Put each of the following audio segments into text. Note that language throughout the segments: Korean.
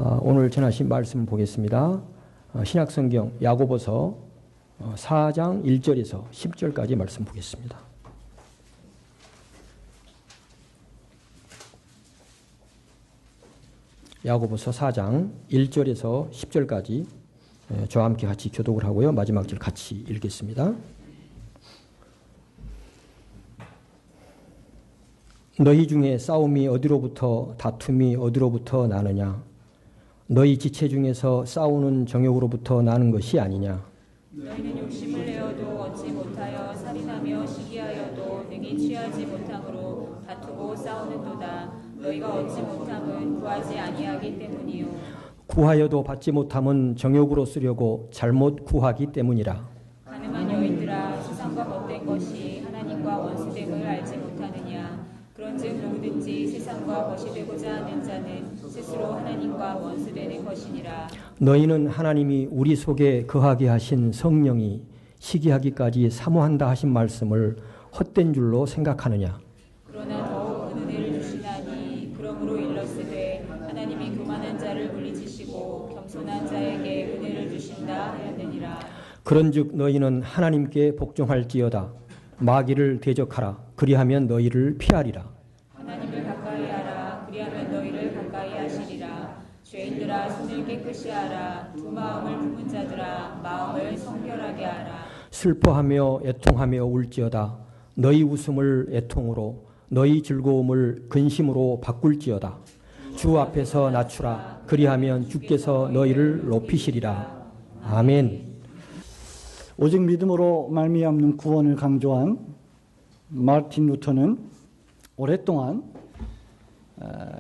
오늘 전하신 말씀 보겠습니다. 신약성경 야고보서 4장 1절에서 10절까지 말씀 보겠습니다. 야고보서 4장 1절에서 10절까지 저와 함께 같이 교독을 하고요. 마지막 절 같이 읽겠습니다. 너희 중에 싸움이 어디로부터 다툼이 어디로부터 나느냐? 너희 지체 중에서 싸우는 정욕으로부터 나는 것이 아니냐? 너희는 욕심을 내어도 얻지 못하여 살인하며 시기하여도 능히 취하지 못함으로 다투고 싸우는도다. 너희가 얻지 못함은 구하지 아니하기 때문이요. 구하여도 받지 못함은 정욕으로 쓰려고 잘못 구하기 때문이라. 가늠한 여인들아, 세상과 못된 것이 하나님과 원수됨을 알지 못하느냐? 그런즉 누구든지 세상과 것이 되고자 하는 자는 스스로 하나님과 원수되는 것이니라. 너희는 하나님이 우리 속에 거하게 하신 성령이 시기하기까지 사모한다 하신 말씀을 헛된 줄로 생각하느냐? 그러나 더욱 큰 은혜를 주시나니 그러므로 일렀으되 하나님이 교만한 자를 물리치시고 겸손한 자에게 은혜를 주신다 하였느니라. 그런즉 너희는 하나님께 복종할지어다. 마귀를 대적하라. 그리하면 너희를 피하리라. 하나님을 가까이 하라. 그리하면 너희를 가까이 하시리라. 죄인들아, 손을 깨끗이 하라. 두 마음을 품은 자들아, 마음을 성결하게 하라. 슬퍼하며 애통하며 울지어다. 너희 웃음을 애통으로 너희 즐거움을 근심으로 바꿀지어다. 주 앞에서 낮추라. 그리하면 주께서 너희를 높이시리라. 아멘. 오직 믿음으로 말미암는 구원을 강조한 마르틴 루터는 오랫동안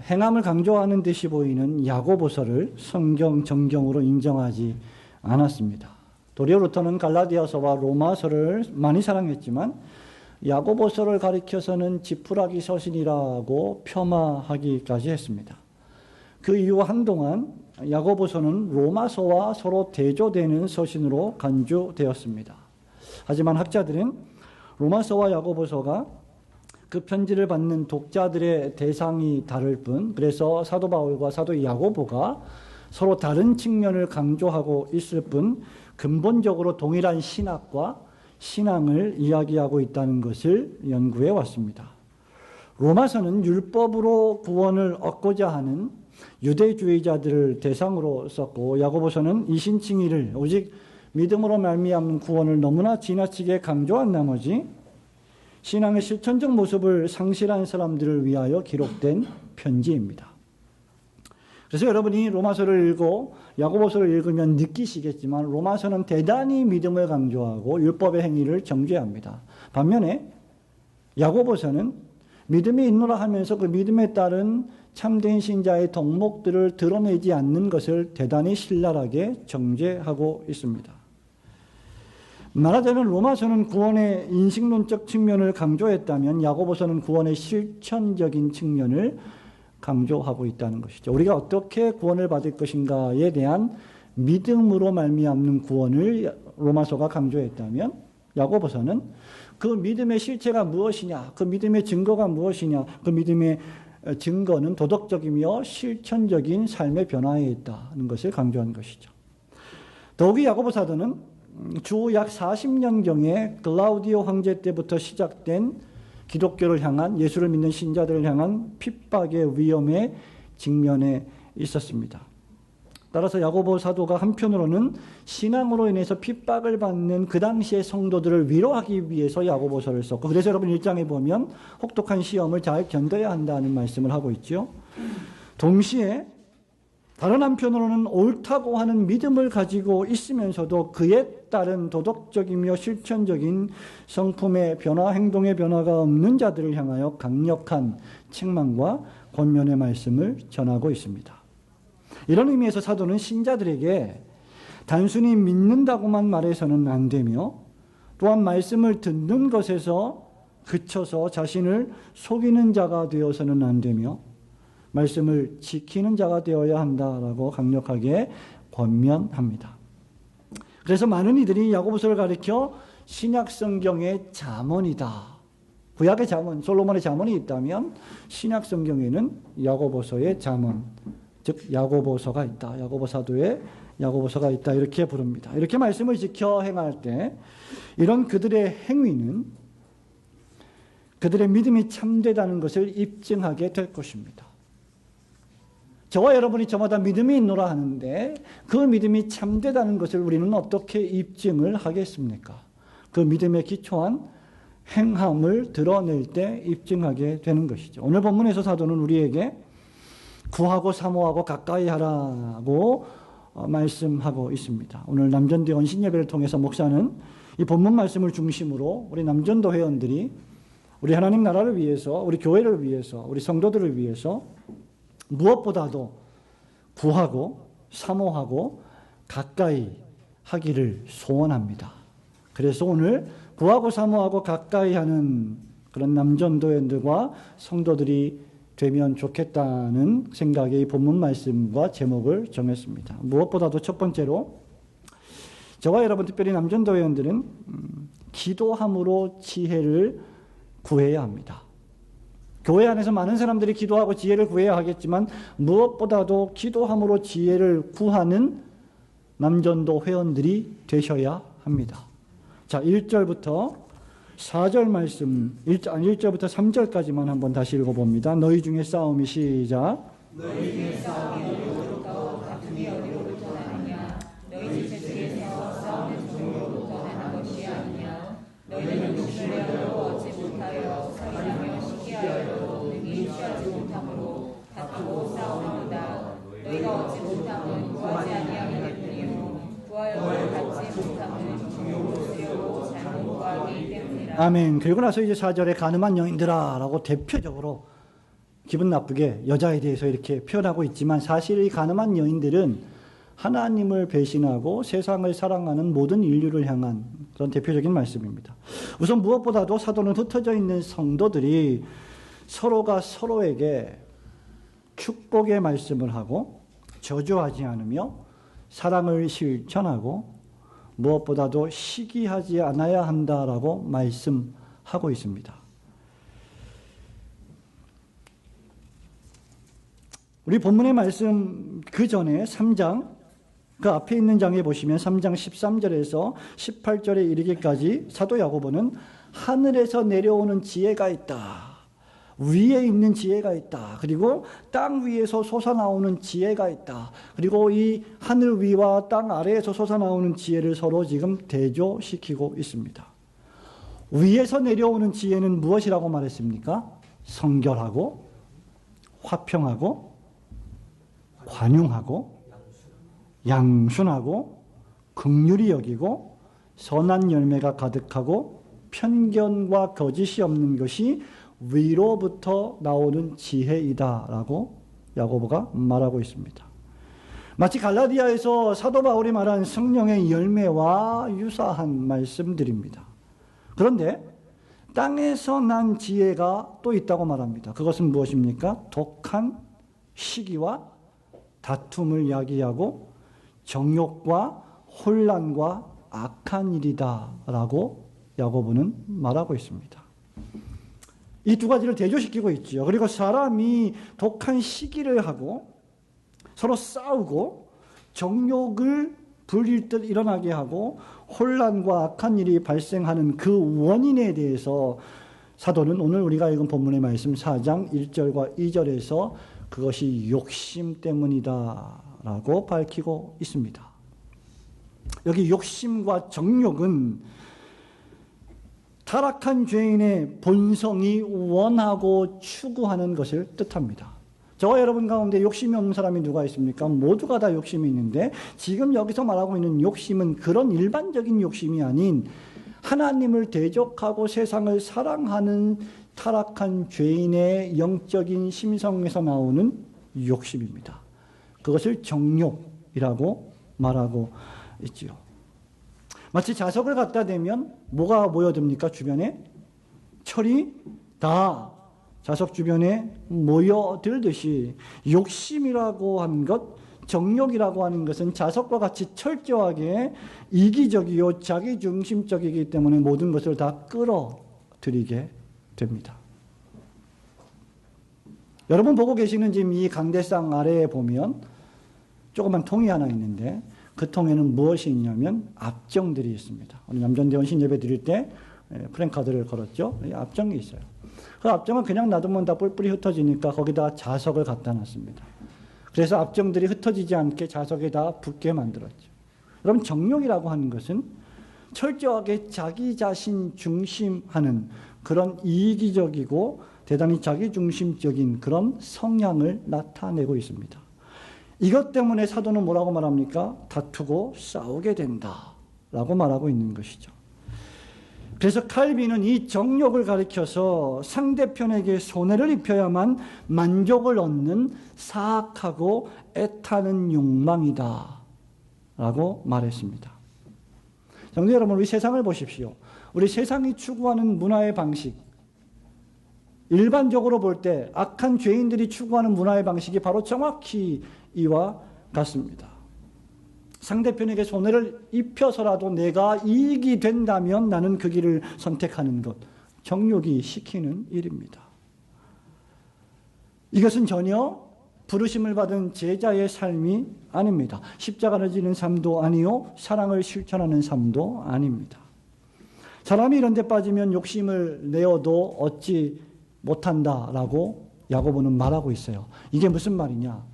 행함을 강조하는 듯이 보이는 야고보서를 성경 정경으로 인정하지 않았습니다. 도리어 루터는 갈라디아서와 로마서를 많이 사랑했지만 야고보서를 가리켜서는 지푸라기 서신이라고 폄하하기까지 했습니다. 그 이후 한동안 야고보서는 로마서와 서로 대조되는 서신으로 간주되었습니다. 하지만 학자들은 로마서와 야고보서가 그 편지를 받는 독자들의 대상이 다를 뿐, 그래서 사도 바울과 사도 야고보가 서로 다른 측면을 강조하고 있을 뿐 근본적으로 동일한 신학과 신앙을 이야기하고 있다는 것을 연구해 왔습니다. 로마서는 율법으로 구원을 얻고자 하는 유대주의자들을 대상으로 썼고, 야고보서는 이신칭의를 오직 믿음으로 말미암는 구원을 너무나 지나치게 강조한 나머지 신앙의 실천적 모습을 상실한 사람들을 위하여 기록된 편지입니다. 그래서 여러분이 로마서를 읽고 야고보서를 읽으면 느끼시겠지만 로마서는 대단히 믿음을 강조하고 율법의 행위를 정죄합니다. 반면에 야고보서는 믿음이 있노라 하면서 그 믿음에 따른 참된 신자의 덕목들을 드러내지 않는 것을 대단히 신랄하게 정죄하고 있습니다. 말하자면 로마서는 구원의 인식론적 측면을 강조했다면 야고보서는 구원의 실천적인 측면을 강조하고 있다는 것이죠. 우리가 어떻게 구원을 받을 것인가에 대한 믿음으로 말미암는 구원을 로마서가 강조했다면 야고보서는 그 믿음의 실체가 무엇이냐, 그 믿음의 증거가 무엇이냐, 그 믿음의 증거는 도덕적이며 실천적인 삶의 변화에 있다는 것을 강조한 것이죠. 더욱이 야고보 사도는 주 약 40년경에 글라우디오 황제 때부터 시작된 기독교를 향한, 예수를 믿는 신자들을 향한 핍박의 위험에 직면해 있었습니다. 따라서 야고보 사도가 한편으로는 신앙으로 인해서 핍박을 받는 그 당시의 성도들을 위로하기 위해서 야고보서를 썼고, 그래서 여러분 1장에 보면 혹독한 시험을 잘 견뎌야 한다는 말씀을 하고 있죠. 동시에 다른 한편으로는 옳다고 하는 믿음을 가지고 있으면서도 그에 따른 도덕적이며 실천적인 성품의 변화, 행동의 변화가 없는 자들을 향하여 강력한 책망과 권면의 말씀을 전하고 있습니다. 이런 의미에서 사도는 신자들에게 단순히 믿는다고만 말해서는 안 되며, 또한 말씀을 듣는 것에서 그쳐서 자신을 속이는 자가 되어서는 안 되며 말씀을 지키는 자가 되어야 한다라고 강력하게 권면합니다. 그래서 많은 이들이 야고보서를 가리켜 신약 성경의 잠언이다. 구약의 잠언, 솔로몬의 잠언이 있다면 신약 성경에는 야고보서의 잠언, 즉 야고보서가 있다. 야고보 사도에 야고보서가 있다. 이렇게 부릅니다. 이렇게 말씀을 지켜 행할 때 이런 그들의 행위는 그들의 믿음이 참되다는 것을 입증하게 될 것입니다. 저와 여러분이 저마다 믿음이 있노라 하는데 그 믿음이 참되다는 것을 우리는 어떻게 입증을 하겠습니까? 그 믿음에 기초한 행함을 드러낼 때 입증하게 되는 것이죠. 오늘 본문에서 사도는 우리에게 구하고 사모하고 가까이 하라고 말씀하고 있습니다. 오늘 남전도 연신예배를 통해서 목사는 이 본문 말씀을 중심으로 우리 남전도 회원들이 우리 하나님 나라를 위해서, 우리 교회를 위해서, 우리 성도들을 위해서 무엇보다도 구하고 사모하고 가까이 하기를 소원합니다. 그래서 오늘 구하고 사모하고 가까이 하는 그런 남전도회원들과 성도들이 되면 좋겠다는 생각에 이 본문 말씀과 제목을 정했습니다. 무엇보다도 첫 번째로 저와 여러분 특별히 남전도회원들은 기도함으로 지혜를 구해야 합니다. 교회 안에서 많은 사람들이 기도하고 지혜를 구해야 하겠지만 무엇보다도 기도함으로 지혜를 구하는 남전도 회원들이 되셔야 합니다. 자, 1절부터 4절 말씀, 1절부터 3절까지만 한번 다시 읽어봅니다. 너희 중에 싸움이 시작. 너희 중에 싸움이 어디로부터 다툼이 어디로부터 나느냐. 너희 지체 중에서 싸우는 종으로부터 나는 것이 아니냐. 너희는 욕심을 내어도 얻지 못하여 살인하며 시기하여도 능히 취하지 못함으로 다투고 싸우는도다. 너희가 얻지 못함은 구하지 아니하기 때문이요 구하여도 받지 못함은 종욕으로 쓰려고 잘못 구하기 때문이라. 아멘. 그리고 나서 이제 4절에 가늠한 여인들아 라고 대표적으로 기분 나쁘게 여자에 대해서 이렇게 표현하고 있지만 사실 이 가늠한 여인들은 하나님을 배신하고 세상을 사랑하는 모든 인류를 향한 그런 대표적인 말씀입니다. 우선 무엇보다도 사도는 흩어져 있는 성도들이 서로가 서로에게 축복의 말씀을 하고 저주하지 않으며 사랑을 실천하고 무엇보다도 시기하지 않아야 한다라고 말씀하고 있습니다. 우리 본문의 말씀 그 전에 3장 그 앞에 있는 장에 보시면 3장 13절에서 18절에 이르기까지 사도 야고보는 하늘에서 내려오는 지혜가 있다. 위에 있는 지혜가 있다. 그리고 땅 위에서 솟아나오는 지혜가 있다. 그리고 이 하늘 위와 땅 아래에서 솟아나오는 지혜를 서로 지금 대조시키고 있습니다. 위에서 내려오는 지혜는 무엇이라고 말했습니까? 성결하고 화평하고 관용하고 양순하고 긍휼히 여기고 선한 열매가 가득하고 편견과 거짓이 없는 것이 위로부터 나오는 지혜이다라고 야고보가 말하고 있습니다. 마치 갈라디아에서 사도 바울이 말한 성령의 열매와 유사한 말씀들입니다. 그런데 땅에서 난 지혜가 또 있다고 말합니다. 그것은 무엇입니까? 독한 시기와 다툼을 야기하고 정욕과 혼란과 악한 일이다라고 야고보는 말하고 있습니다. 이 두 가지를 대조시키고 있죠. 그리고 사람이 독한 시기를 하고 서로 싸우고 정욕을 불릴 듯 일어나게 하고 혼란과 악한 일이 발생하는 그 원인에 대해서 사도는 오늘 우리가 읽은 본문의 말씀 4장 1절과 2절에서 그것이 욕심 때문이다라고 밝히고 있습니다. 여기 욕심과 정욕은 타락한 죄인의 본성이 원하고 추구하는 것을 뜻합니다. 저와 여러분 가운데 욕심이 없는 사람이 누가 있습니까? 모두가 다 욕심이 있는데 지금 여기서 말하고 있는 욕심은 그런 일반적인 욕심이 아닌 하나님을 대적하고 세상을 사랑하는 타락한 죄인의 영적인 심성에서 나오는 욕심입니다. 그것을 정욕이라고 말하고 있지요. 마치 자석을 갖다 대면 뭐가 모여듭니까? 주변에 철이 다 자석 주변에 모여들듯이 욕심이라고 하는 것, 정욕이라고 하는 것은 자석과 같이 철저하게 이기적이요 자기중심적이기 때문에 모든 것을 다 끌어들이게 됩니다. 여러분 보고 계시는 지금 이 강대상 아래에 보면 조그만 통이 하나 있는데 그 통에는 무엇이 있냐면 압정들이 있습니다. 우리 남전대원 신예배 드릴 때 프랭카드를 걸었죠. 압정이 있어요. 그 압정은 그냥 놔두면 다 뿔뿔이 흩어지니까 거기다가 자석을 갖다 놨습니다. 그래서 압정들이 흩어지지 않게 자석에다 붙게 만들었죠. 여러분, 정욕이라고 하는 것은 철저하게 자기 자신 중심하는 그런 이기적이고 대단히 자기중심적인 그런 성향을 나타내고 있습니다. 이것 때문에 사도는 뭐라고 말합니까? 다투고 싸우게 된다라고 말하고 있는 것이죠. 그래서 칼빈은 이 정욕을 가리켜서 상대편에게 손해를 입혀야만 만족을 얻는 사악하고 애타는 욕망이다 라고 말했습니다. 성도 여러분, 우리 세상을 보십시오. 우리 세상이 추구하는 문화의 방식, 일반적으로 볼 때 악한 죄인들이 추구하는 문화의 방식이 바로 정확히 이와 같습니다. 상대편에게 손해를 입혀서라도 내가 이익이 된다면 나는 그 길을 선택하는 것, 정욕이 시키는 일입니다. 이것은 전혀 부르심을 받은 제자의 삶이 아닙니다. 십자가를 지는 삶도 아니요, 사랑을 실천하는 삶도 아닙니다. 사람이 이런 데 빠지면 욕심을 내어도 얻지 못한다라고 야고보는 말하고 있어요. 이게 무슨 말이냐?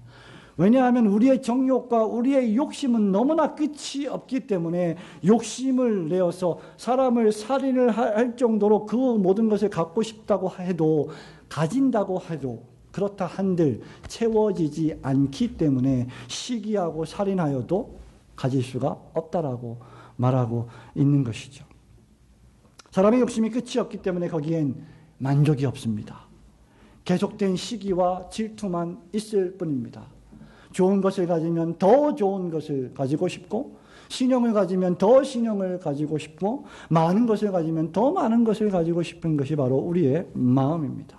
왜냐하면 우리의 정욕과 우리의 욕심은 너무나 끝이 없기 때문에 욕심을 내어서 사람을 살인을 할 정도로 그 모든 것을 갖고 싶다고 해도, 가진다고 해도 그렇다 한들 채워지지 않기 때문에 시기하고 살인하여도 가질 수가 없다라고 말하고 있는 것이죠. 사람의 욕심이 끝이 없기 때문에 거기엔 만족이 없습니다. 계속된 시기와 질투만 있을 뿐입니다. 좋은 것을 가지면 더 좋은 것을 가지고 싶고, 신용을 가지면 더 신용을 가지고 싶고, 많은 것을 가지면 더 많은 것을 가지고 싶은 것이 바로 우리의 마음입니다.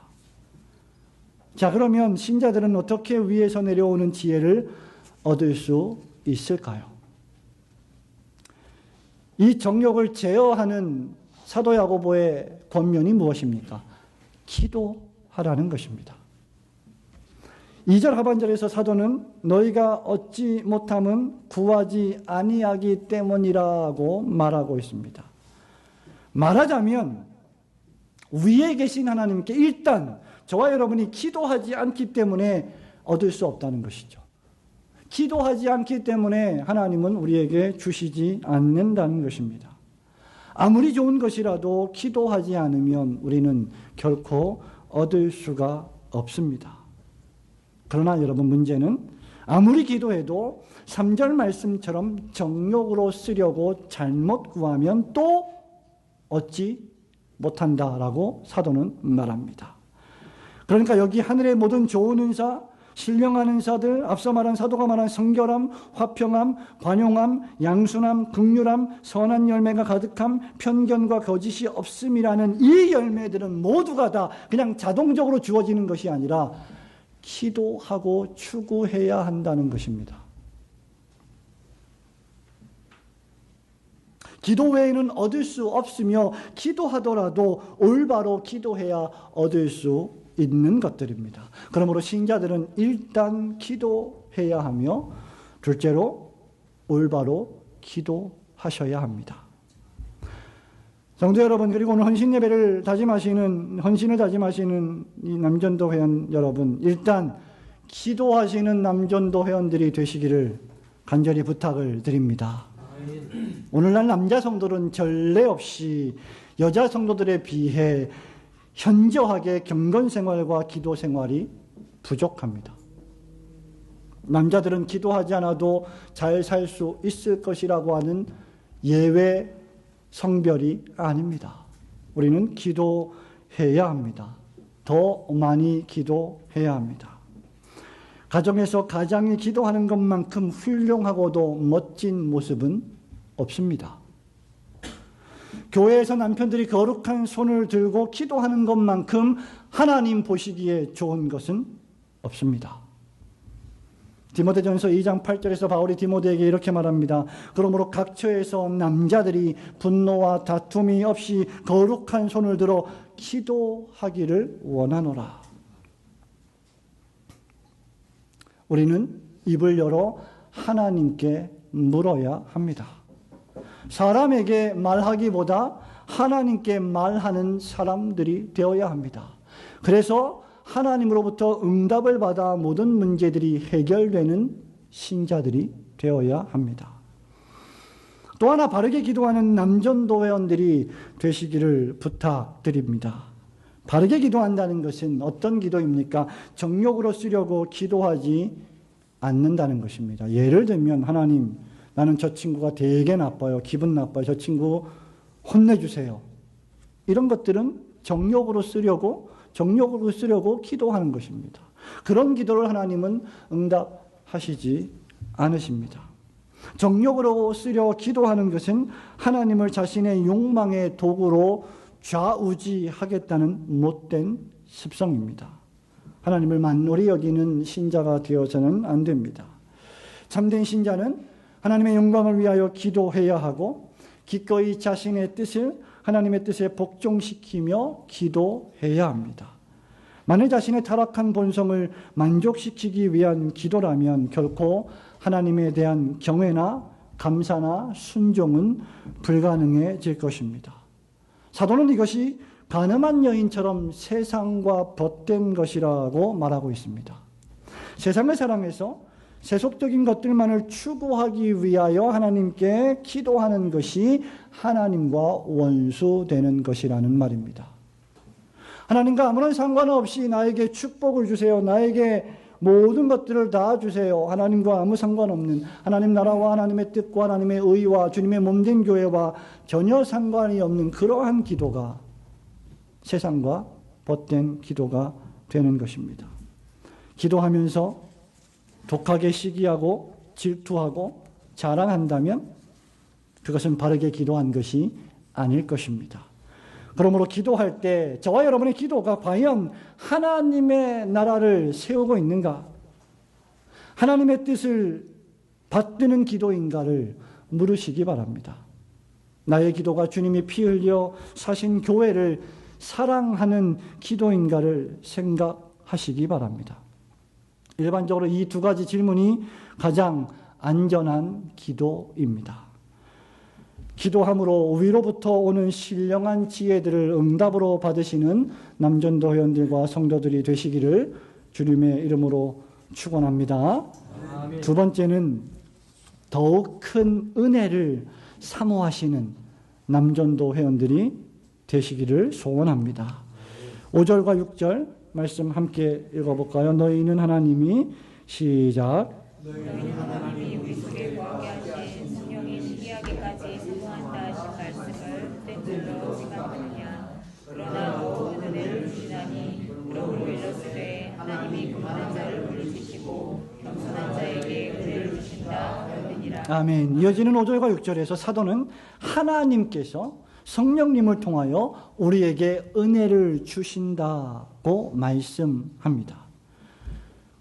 자, 그러면 신자들은 어떻게 위에서 내려오는 지혜를 얻을 수 있을까요? 이 정욕을 제어하는 사도 야고보의 권면이 무엇입니까? 기도하라는 것입니다. 2절 하반절에서 사도는 너희가 얻지 못함은 구하지 아니하기 때문이라고 말하고 있습니다. 말하자면 위에 계신 하나님께 일단 저와 여러분이 기도하지 않기 때문에 얻을 수 없다는 것이죠. 기도하지 않기 때문에 하나님은 우리에게 주시지 않는다는 것입니다. 아무리 좋은 것이라도 기도하지 않으면 우리는 결코 얻을 수가 없습니다. 그러나 여러분, 문제는 아무리 기도해도 3절 말씀처럼 정욕으로 쓰려고 잘못 구하면 또 얻지 못한다라고 사도는 말합니다. 그러니까 여기 하늘의 모든 좋은 은사, 신령한 은사들, 앞서 말한 사도가 말한 성결함, 화평함, 관용함, 양순함, 긍휼함, 선한 열매가 가득함, 편견과 거짓이 없음이라는 이 열매들은 모두가 다 그냥 자동적으로 주어지는 것이 아니라 기도하고 추구해야 한다는 것입니다. 기도 외에는 얻을 수 없으며 기도하더라도 올바로 기도해야 얻을 수 있는 것들입니다. 그러므로 신자들은 일단 기도해야 하며 둘째로 올바로 기도하셔야 합니다. 성도 여러분, 그리고 오늘 헌신을 다짐하시는 이 남전도 회원 여러분, 일단 기도하시는 남전도 회원들이 되시기를 간절히 부탁을 드립니다. 오늘날 남자 성도들은 전례 없이 여자 성도들에 비해 현저하게 경건 생활과 기도 생활이 부족합니다. 남자들은 기도하지 않아도 잘 살 수 있을 것이라고 하는 예외 성별이 아닙니다. 우리는 기도해야 합니다. 더 많이 기도해야 합니다. 가정에서 가장이 기도하는 것만큼 훌륭하고도 멋진 모습은 없습니다. 교회에서 남편들이 거룩한 손을 들고 기도하는 것만큼 하나님 보시기에 좋은 것은 없습니다. 디모데전서 2장 8절에서 바울이 디모데에게 이렇게 말합니다. 그러므로 각 처에서 남자들이 분노와 다툼이 없이 거룩한 손을 들어 기도하기를 원하노라. 우리는 입을 열어 하나님께 물어야 합니다. 사람에게 말하기보다 하나님께 말하는 사람들이 되어야 합니다. 그래서 하나님으로부터 응답을 받아 모든 문제들이 해결되는 신자들이 되어야 합니다. 또 하나 바르게 기도하는 남전도 회원들이 되시기를 부탁드립니다. 바르게 기도한다는 것은 어떤 기도입니까? 정욕으로 쓰려고 기도하지 않는다는 것입니다. 예를 들면 하나님, 나는 저 친구가 되게 나빠요. 기분 나빠요. 저 친구 혼내주세요. 이런 것들은 정욕으로 쓰려고 기도하는 것입니다. 그런 기도를 하나님은 응답하시지 않으십니다. 정욕으로 쓰려 기도하는 것은 하나님을 자신의 욕망의 도구로 좌우지하겠다는 못된 습성입니다. 하나님을 만홀히 여기는 신자가 되어서는 안 됩니다. 참된 신자는 하나님의 영광을 위하여 기도해야 하고 기꺼이 자신의 뜻을 하나님의 뜻에 복종시키며 기도해야 합니다. 만일 자신의 타락한 본성을 만족시키기 위한 기도라면 결코 하나님에 대한 경외나 감사나 순종은 불가능해질 것입니다. 사도는 이것이 가늠한 여인처럼 세상과 벗된 것이라고 말하고 있습니다. 세상을 사랑해서 세속적인 것들만을 추구하기 위하여 하나님께 기도하는 것이 하나님과 원수되는 것이라는 말입니다. 하나님과 아무런 상관없이 나에게 축복을 주세요. 나에게 모든 것들을 다 주세요. 하나님과 아무 상관없는 하나님 나라와 하나님의 뜻과 하나님의 의와 주님의 몸된 교회와 전혀 상관이 없는 그러한 기도가 세상과 벗된 기도가 되는 것입니다. 기도하면서 독하게 시기하고 질투하고 자랑한다면 그것은 바르게 기도한 것이 아닐 것입니다. 그러므로 기도할 때 저와 여러분의 기도가 과연 하나님의 나라를 세우고 있는가? 하나님의 뜻을 받드는 기도인가를 물으시기 바랍니다. 나의 기도가 주님이 피 흘려 사신 교회를 사랑하는 기도인가를 생각하시기 바랍니다. 일반적으로 이 두 가지 질문이 가장 안전한 기도입니다. 기도함으로 위로부터 오는 신령한 지혜들을 응답으로 받으시는 남전도 회원들과 성도들이 되시기를 주님의 이름으로 축원합니다. 아멘. 두 번째는 더욱 큰 은혜를 사모하시는 남전도 회원들이 되시기를 소원합니다. 5절과 6절 말씀 함께 읽어볼까요? 너희는 하나님이 시작. 너희는 하나님이 우리 속에 거하게 하신 성령이 시기하기까지 사모한다 하신 말씀을 헛된 줄로 생각하느냐. 그러나 모든 은혜를 주시나니 그러므로 일렀으되 하나님이 교만한 자를 물리치시고 겸손한 자에게 은혜를 주신다 하느니라. 아멘. 이어지는 5절과 6절에서 사도는 하나님께서 성령님을 통하여 우리에게 은혜를 주신다고 말씀합니다.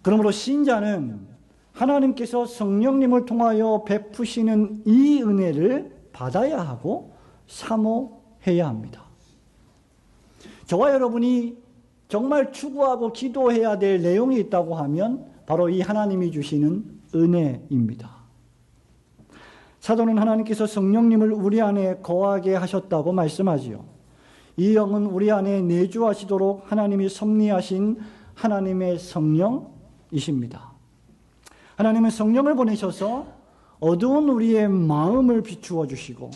그러므로 신자는 하나님께서 성령님을 통하여 베푸시는 이 은혜를 받아야 하고 사모해야 합니다. 저와 여러분이 정말 추구하고 기도해야 될 내용이 있다고 하면 바로 이 하나님이 주시는 은혜입니다. 사도는 하나님께서 성령님을 우리 안에 거하게 하셨다고 말씀하지요. 이 영은 우리 안에 내주하시도록 하나님이 섭리하신 하나님의 성령이십니다. 하나님은 성령을 보내셔서 어두운 우리의 마음을 비추어 주시고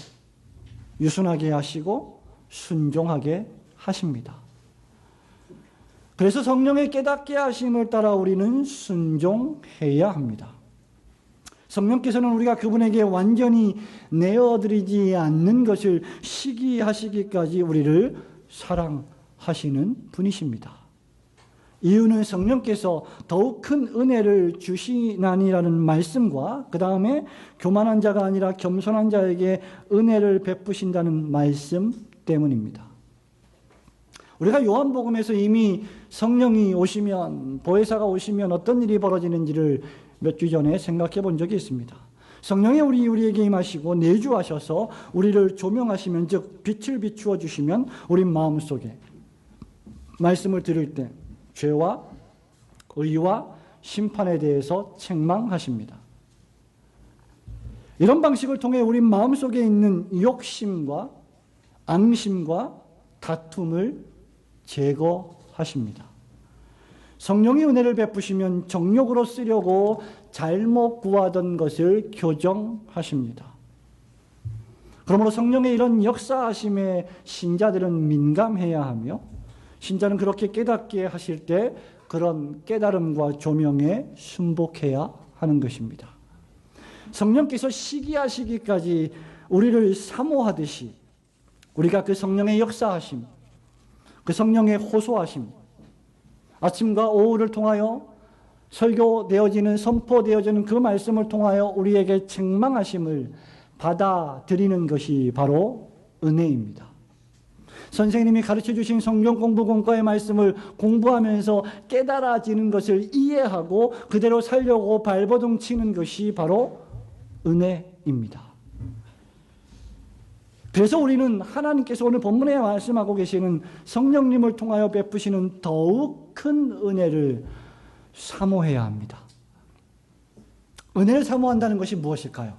유순하게 하시고 순종하게 하십니다. 그래서 성령의 깨닫게 하심을 따라 우리는 순종해야 합니다. 성령께서는 우리가 그분에게 완전히 내어드리지 않는 것을 시기하시기까지 우리를 사랑하시는 분이십니다. 이유는 성령께서 더욱 큰 은혜를 주시나니라는 말씀과 그 다음에 교만한 자가 아니라 겸손한 자에게 은혜를 베푸신다는 말씀 때문입니다. 우리가 요한복음에서 이미 성령이 오시면, 보혜사가 오시면 어떤 일이 벌어지는지를 몇 주 전에 생각해 본 적이 있습니다. 성령이 우리에게 임하시고 내주하셔서 우리를 조명하시면, 즉 빛을 비추어 주시면 우리 마음속에 말씀을 들을 때 죄와 의와 심판에 대해서 책망하십니다. 이런 방식을 통해 우리 마음속에 있는 욕심과 앙심과 다툼을 제거하십니다. 성령이 은혜를 베푸시면 정욕으로 쓰려고 잘못 구하던 것을 교정하십니다. 그러므로 성령의 이런 역사하심에 신자들은 민감해야 하며 신자는 그렇게 깨닫게 하실 때 그런 깨달음과 조명에 순복해야 하는 것입니다. 성령께서 시기하시기까지 우리를 사모하듯이 우리가 그 성령의 역사하심, 그 성령의 호소하심, 아침과 오후를 통하여 설교되어지는, 선포되어지는 그 말씀을 통하여 우리에게 책망하심을 받아들이는 것이 바로 은혜입니다. 선생님이 가르쳐 주신 성경 공부 공과의 말씀을 공부하면서 깨달아지는 것을 이해하고 그대로 살려고 발버둥 치는 것이 바로 은혜입니다. 그래서 우리는 하나님께서 오늘 본문에 말씀하고 계시는 성령님을 통하여 베푸시는 더욱 큰 은혜를 사모해야 합니다. 은혜를 사모한다는 것이 무엇일까요?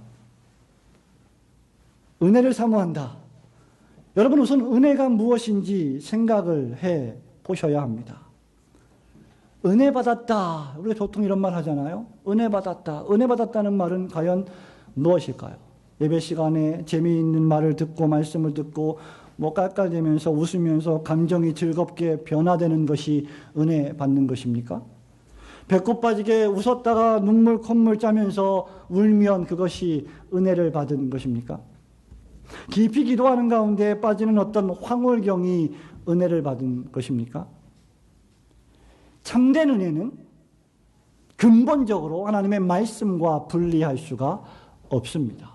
은혜를 사모한다. 여러분 우선 은혜가 무엇인지 생각을 해 보셔야 합니다. 은혜 받았다. 우리가 보통 이런 말 하잖아요. 은혜 받았다. 은혜 받았다는 말은 과연 무엇일까요? 예배 시간에 재미있는 말을 듣고 말씀을 듣고 깔깔대면서 웃으면서 감정이 즐겁게 변화되는 것이 은혜 받는 것입니까? 배꼽 빠지게 웃었다가 눈물 콧물 짜면서 울면 그것이 은혜를 받은 것입니까? 깊이 기도하는 가운데 빠지는 어떤 황홀경이 은혜를 받은 것입니까? 참된 은혜는 근본적으로 하나님의 말씀과 분리할 수가 없습니다.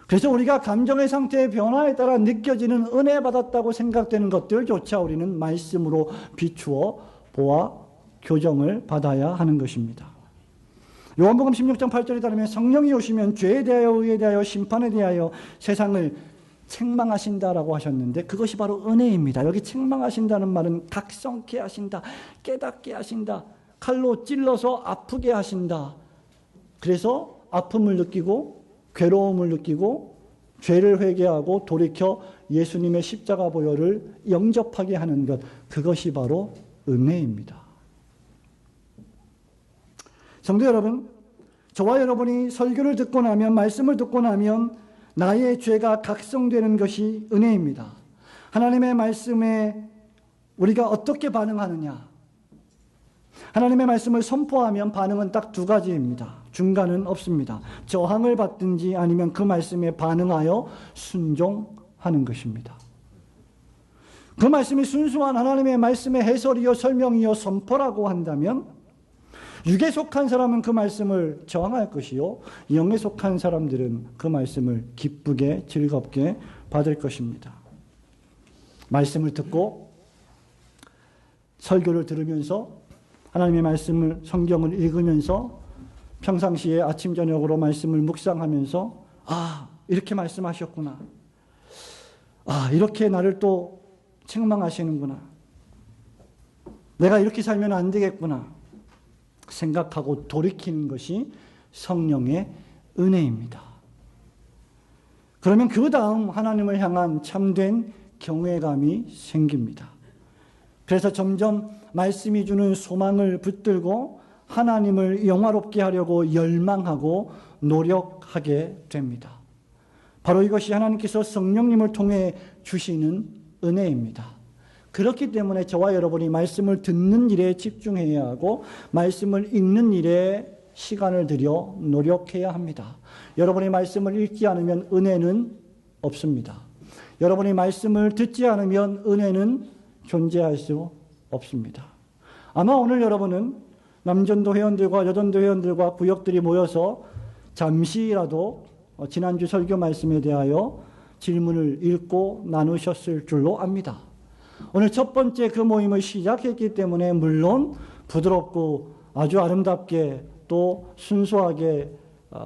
그래서 우리가 감정의 상태의 변화에 따라 느껴지는 은혜 받았다고 생각되는 것들조차 우리는 말씀으로 비추어 보아 교정을 받아야 하는 것입니다. 요한복음 16장 8절에 따르면 성령이 오시면 죄에 대하여 의에 대하여 심판에 대하여 세상을 책망하신다라고 하셨는데 그것이 바로 은혜입니다. 여기 책망하신다는 말은 각성케 하신다, 깨닫게 하신다, 칼로 찔러서 아프게 하신다. 그래서 아픔을 느끼고 괴로움을 느끼고 죄를 회개하고 돌이켜 예수님의 십자가 보혈을 영접하게 하는 것, 그것이 바로 은혜입니다. 성도 여러분, 저와 여러분이 설교를 듣고 나면, 말씀을 듣고 나면 나의 죄가 각성되는 것이 은혜입니다. 하나님의 말씀에 우리가 어떻게 반응하느냐? 하나님의 말씀을 선포하면 반응은 딱 두 가지입니다. 중간은 없습니다. 저항을 받든지 아니면 그 말씀에 반응하여 순종하는 것입니다. 그 말씀이 순수한 하나님의 말씀의 해설이요 설명이요 선포라고 한다면 육에 속한 사람은 그 말씀을 저항할 것이요 영에 속한 사람들은 그 말씀을 기쁘게 즐겁게 받을 것입니다. 말씀을 듣고 설교를 들으면서 하나님의 말씀을, 성경을 읽으면서 평상시에 아침 저녁으로 말씀을 묵상하면서 이렇게 말씀하셨구나, 이렇게 나를 또 책망하시는구나, 내가 이렇게 살면 안 되겠구나 생각하고 돌이키는 것이 성령의 은혜입니다. 그러면 그 다음 하나님을 향한 참된 경외감이 생깁니다. 그래서 점점 말씀이 주는 소망을 붙들고 하나님을 영화롭게 하려고 열망하고 노력하게 됩니다. 바로 이것이 하나님께서 성령님을 통해 주시는 은혜입니다. 그렇기 때문에 저와 여러분이 말씀을 듣는 일에 집중해야 하고 말씀을 읽는 일에 시간을 들여 노력해야 합니다. 여러분이 말씀을 읽지 않으면 은혜는 없습니다. 여러분이 말씀을 듣지 않으면 은혜는 존재할 수 없습니다. 아마 오늘 여러분은 남전도 회원들과 여전도 회원들과 구역들이 모여서 잠시라도 지난주 설교 말씀에 대하여 질문을 읽고 나누셨을 줄로 압니다. 오늘 첫 번째 그 모임을 시작했기 때문에 물론 부드럽고 아주 아름답게 또 순수하게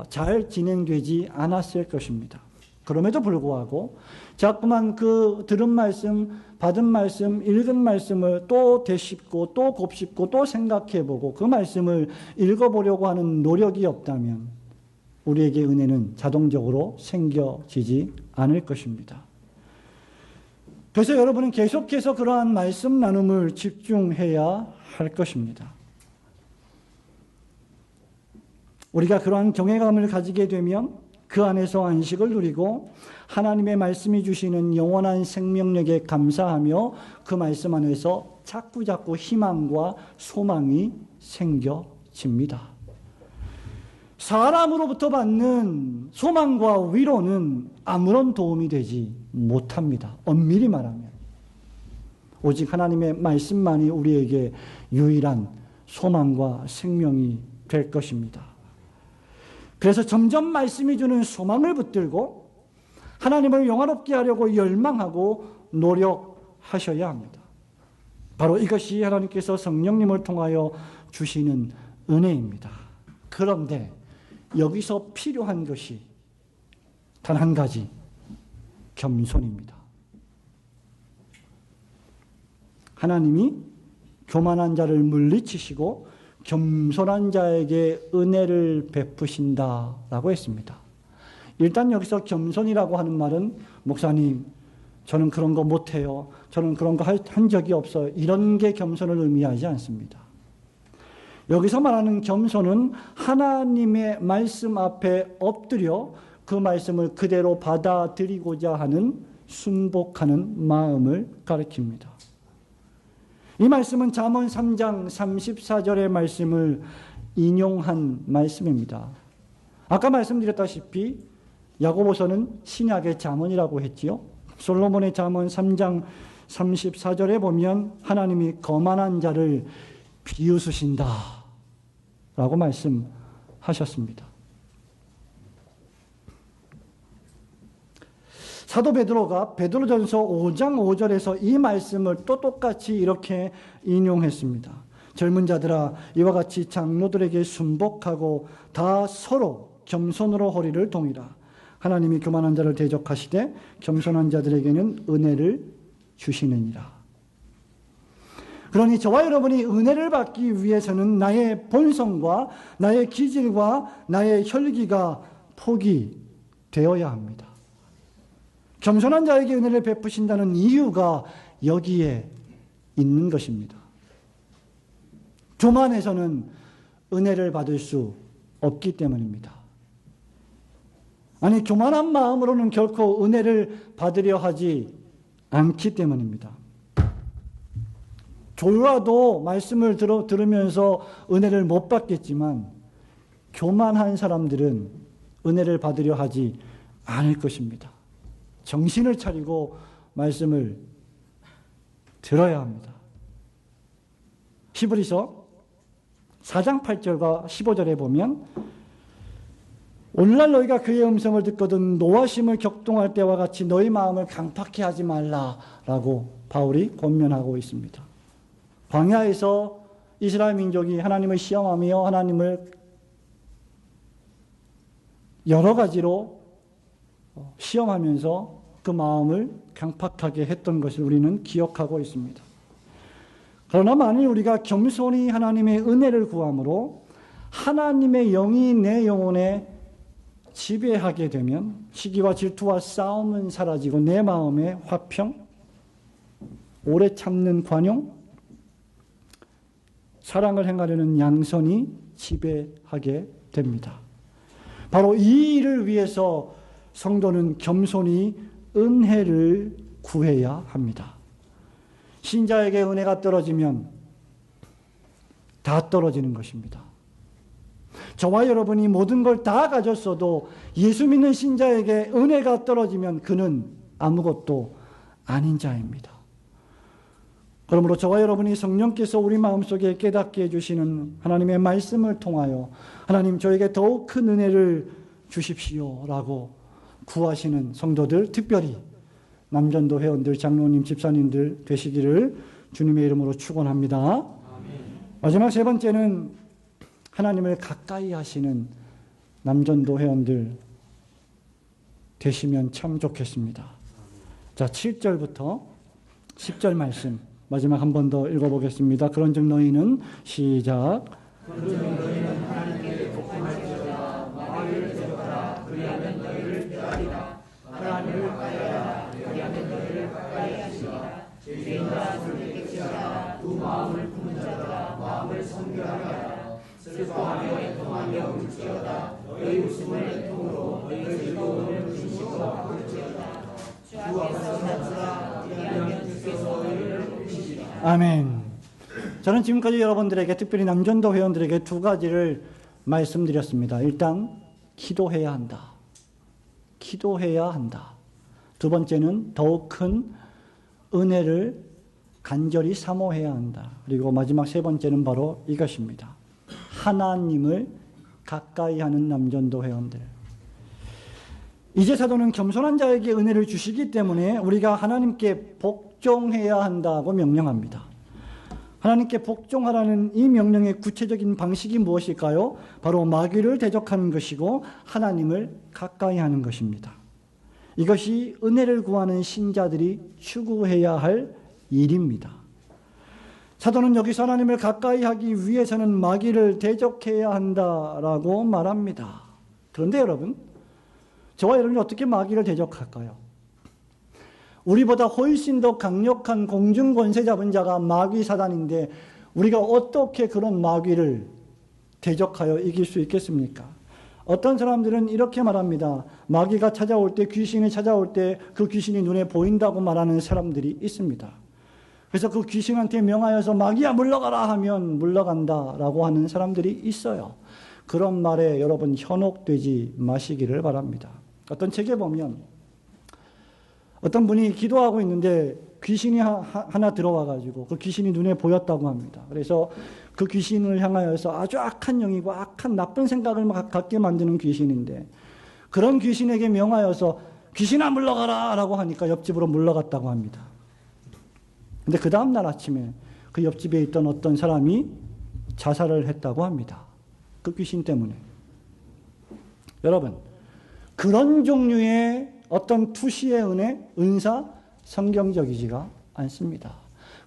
잘 진행되지 않았을 것입니다. 그럼에도 불구하고 자꾸만 그 들은 말씀, 받은 말씀, 읽은 말씀을 또 되씹고 또 곱씹고 또 생각해보고 그 말씀을 읽어보려고 하는 노력이 없다면 우리에게 은혜는 자동적으로 생겨지지 않을 것입니다. 그래서 여러분은 계속해서 그러한 말씀 나눔을 집중해야 할 것입니다. 우리가 그러한 경외감을 가지게 되면 그 안에서 안식을 누리고 하나님의 말씀이 주시는 영원한 생명력에 감사하며 그 말씀 안에서 자꾸자꾸 희망과 소망이 생겨집니다. 사람으로부터 받는 소망과 위로는 아무런 도움이 되지 못합니다. 엄밀히 말하면. 오직 하나님의 말씀만이 우리에게 유일한 소망과 생명이 될 것입니다. 그래서 점점 말씀이 주는 소망을 붙들고 하나님을 영화롭게 하려고 열망하고 노력하셔야 합니다. 바로 이것이 하나님께서 성령님을 통하여 주시는 은혜입니다. 그런데 여기서 필요한 것이 단 한 가지, 겸손입니다. 하나님이 교만한 자를 물리치시고 겸손한 자에게 은혜를 베푸신다라고 했습니다. 일단 여기서 겸손이라고 하는 말은 목사님, 저는 그런 거 못해요. 저는 그런 거 한 적이 없어요. 이런 게 겸손을 의미하지 않습니다. 여기서 말하는 겸손은 하나님의 말씀 앞에 엎드려 그 말씀을 그대로 받아들이고자 하는 순복하는 마음을 가리킵니다. 이 말씀은 잠언 3장 34절의 말씀을 인용한 말씀입니다. 아까 말씀드렸다시피 야고보서는 신약의 잠언이라고 했지요. 솔로몬의 잠언 3장 34절에 보면 하나님이 거만한 자를 비웃으신다 라고 말씀하셨습니다. 사도 베드로가 베드로전서 5장 5절에서 이 말씀을 또 똑같이 이렇게 인용했습니다. 젊은 자들아 이와 같이 장로들에게 순복하고 다 서로 겸손으로 허리를 동이라. 하나님이 교만한 자를 대적하시되 겸손한 자들에게는 은혜를 주시느니라. 그러니 저와 여러분이 은혜를 받기 위해서는 나의 본성과 나의 기질과 나의 혈기가 포기되어야 합니다. 겸손한 자에게 은혜를 베푸신다는 이유가 여기에 있는 것입니다. 교만해서는 은혜를 받을 수 없기 때문입니다. 아니, 교만한 마음으로는 결코 은혜를 받으려 하지 않기 때문입니다. 졸라도 말씀을 들으면서 은혜를 못 받겠지만 교만한 사람들은 은혜를 받으려 하지 않을 것입니다. 정신을 차리고 말씀을 들어야 합니다. 히브리서 4장 8절과 15절에 보면 오늘날 너희가 그의 음성을 듣거든 노하심을 격동할 때와 같이 너희 마음을 강팍해 하지 말라라고 바울이 권면하고 있습니다. 광야에서 이스라엘 민족이 하나님을 시험하며 하나님을 여러 가지로 시험하면서 그 마음을 강팍하게 했던 것을 우리는 기억하고 있습니다. 그러나 만일 우리가 겸손히 하나님의 은혜를 구함으로 하나님의 영이 내 영혼에 지배하게 되면 시기와 질투와 싸움은 사라지고 내 마음의 화평, 오래 참는 관용, 사랑을 행하려는 양선이 지배하게 됩니다. 바로 이 일을 위해서 성도는 겸손히 은혜를 구해야 합니다. 신자에게 은혜가 떨어지면 다 떨어지는 것입니다. 저와 여러분이 모든 걸 다 가졌어도 예수 믿는 신자에게 은혜가 떨어지면 그는 아무것도 아닌 자입니다. 그러므로 저와 여러분이 성령께서 우리 마음속에 깨닫게 해주시는 하나님의 말씀을 통하여 하나님 저에게 더욱 큰 은혜를 주십시오라고 구하시는 성도들, 특별히 남전도 회원들, 장로님, 집사님들 되시기를 주님의 이름으로 축원합니다. 아멘. 마지막 세 번째는 하나님을 가까이 하시는 남전도 회원들 되시면 참 좋겠습니다. 자, 7절부터 10절 말씀 마지막 한 번 더 읽어보겠습니다. 그런즉 너희는 시작. 그런즉 너희는 하나님께 복종할지어다. 마귀를 대적하라. 그리하면 너희를 멸하리라. 하나님을 가까이하라. 그리하면 너희를 가까이 하시리라. 죄인들아 주님께 치하라. 두 마음을 품은 자들아 마음을 성결하게 하라. 슬퍼하며 애통하며 울지어다. 너희 웃음을 애통으로 너희 즐거움을 진실로 바꿀지어다. 주 앞에서 낮추라. 그리하면 주께서 너희를 높이시리라. 아멘. 저는 지금까지 여러분들에게 특별히 남전도 회원들에게 두 가지를 말씀드렸습니다. 일단 기도해야 한다. 기도해야 한다. 두 번째는 더욱 큰 은혜를 간절히 사모해야 한다. 그리고 마지막 세 번째는 바로 이것입니다. 하나님을 가까이 하는 남전도 회원들. 이제 사도는 겸손한 자에게 은혜를 주시기 때문에 우리가 하나님께 복종해야 한다고 명령합니다. 하나님께 복종하라는 이 명령의 구체적인 방식이 무엇일까요? 바로 마귀를 대적하는 것이고 하나님을 가까이 하는 것입니다. 이것이 은혜를 구하는 신자들이 추구해야 할 일입니다. 사도는 여기서 하나님을 가까이 하기 위해서는 마귀를 대적해야 한다라고 말합니다. 그런데 여러분, 저와 여러분이 어떻게 마귀를 대적할까요? 우리보다 훨씬 더 강력한 공중 권세 잡은 자가 마귀 사단인데 우리가 어떻게 그런 마귀를 대적하여 이길 수 있겠습니까? 어떤 사람들은 이렇게 말합니다. 마귀가 찾아올 때, 귀신이 찾아올 때 그 귀신이 눈에 보인다고 말하는 사람들이 있습니다. 그래서 그 귀신한테 명하여서 마귀야 물러가라 하면 물러간다라고 하는 사람들이 있어요. 그런 말에 여러분 현혹되지 마시기를 바랍니다. 어떤 책에 보면 어떤 분이 기도하고 있는데 귀신이 하나 들어와가지고 그 귀신이 눈에 보였다고 합니다. 그래서 그 귀신을 향하여서 아주 악한 영이고 악한 나쁜 생각을 갖게 만드는 귀신인데 그런 귀신에게 명하여서 귀신아 물러가라 라고 하니까 옆집으로 물러갔다고 합니다. 근데 그 다음날 아침에 그 옆집에 있던 어떤 사람이 자살을 했다고 합니다. 그 귀신 때문에. 여러분, 그런 종류의 어떤 투시의 은혜, 은사, 성경적이지가 않습니다.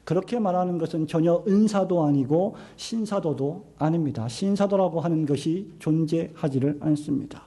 그렇게 말하는 것은 전혀 은사도 아니고 신사도도 아닙니다. 신사도라고 하는 것이 존재하지를 않습니다.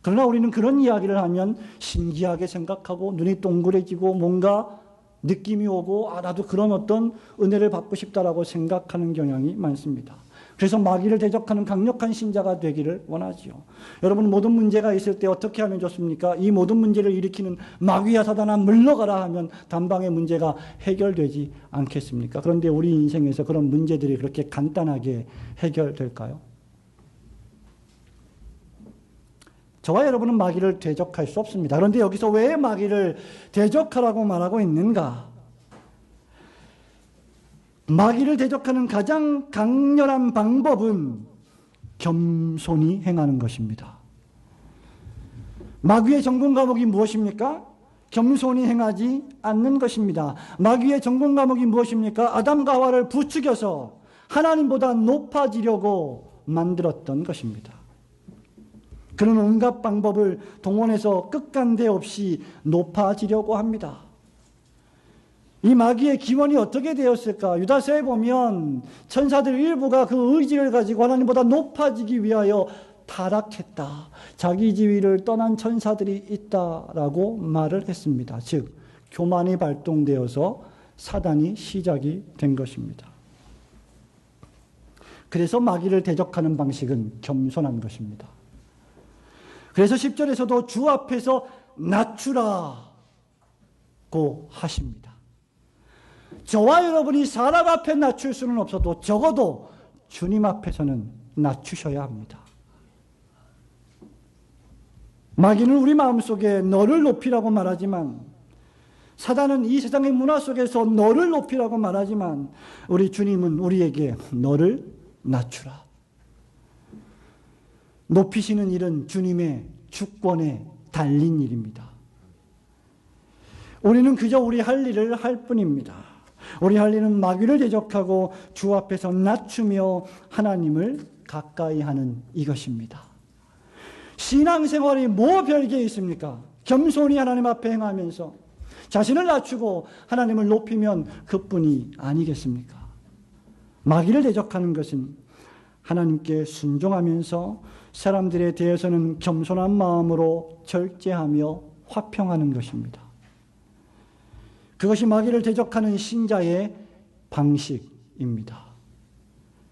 그러나 우리는 그런 이야기를 하면 신기하게 생각하고 눈이 동그래지고 뭔가 느낌이 오고 나도 그런 어떤 은혜를 받고 싶다라고 생각하는 경향이 많습니다. 그래서 마귀를 대적하는 강력한 신자가 되기를 원하지요. 여러분, 모든 문제가 있을 때 어떻게 하면 좋습니까? 이 모든 문제를 일으키는 마귀야 사단아 물러가라 하면 단방에 문제가 해결되지 않겠습니까? 그런데 우리 인생에서 그런 문제들이 그렇게 간단하게 해결될까요? 저와 여러분은 마귀를 대적할 수 없습니다. 그런데 여기서 왜 마귀를 대적하라고 말하고 있는가? 마귀를 대적하는 가장 강렬한 방법은 겸손히 행하는 것입니다. 마귀의 전공 과목이 무엇입니까? 겸손히 행하지 않는 것입니다. 마귀의 전공 과목이 무엇입니까? 아담과 하와를 부추겨서 하나님보다 높아지려고 만들었던 것입니다. 그는 온갖 방법을 동원해서 끝간데 없이 높아지려고 합니다. 이 마귀의 기원이 어떻게 되었을까? 유다서에 보면 천사들 일부가 그 의지를 가지고 하나님보다 높아지기 위하여 타락했다. 자기 지위를 떠난 천사들이 있다라고 말을 했습니다. 즉, 교만이 발동되어서 사단이 시작이 된 것입니다. 그래서 마귀를 대적하는 방식은 겸손한 것입니다. 그래서 10절에서도 주 앞에서 낮추라고 하십니다. 저와 여러분이 사람 앞에 낮출 수는 없어도 적어도 주님 앞에서는 낮추셔야 합니다. 마귀는 우리 마음속에 너를 높이라고 말하지만, 사단은 이 세상의 문화 속에서 너를 높이라고 말하지만, 우리 주님은 우리에게 너를 낮추라. 높이시는 일은 주님의 주권에 달린 일입니다. 우리는 그저 우리 할 일을 할 뿐입니다. 우리 할 일은 마귀를 대적하고 주 앞에서 낮추며 하나님을 가까이 하는 이것입니다. 신앙생활이 뭐 별게 있습니까? 겸손히 하나님 앞에 행하면서 자신을 낮추고 하나님을 높이면 그뿐이 아니겠습니까? 마귀를 대적하는 것은 하나님께 순종하면서 사람들에 대해서는 겸손한 마음으로 절제하며 화평하는 것입니다. 그것이 마귀를 대적하는 신자의 방식입니다.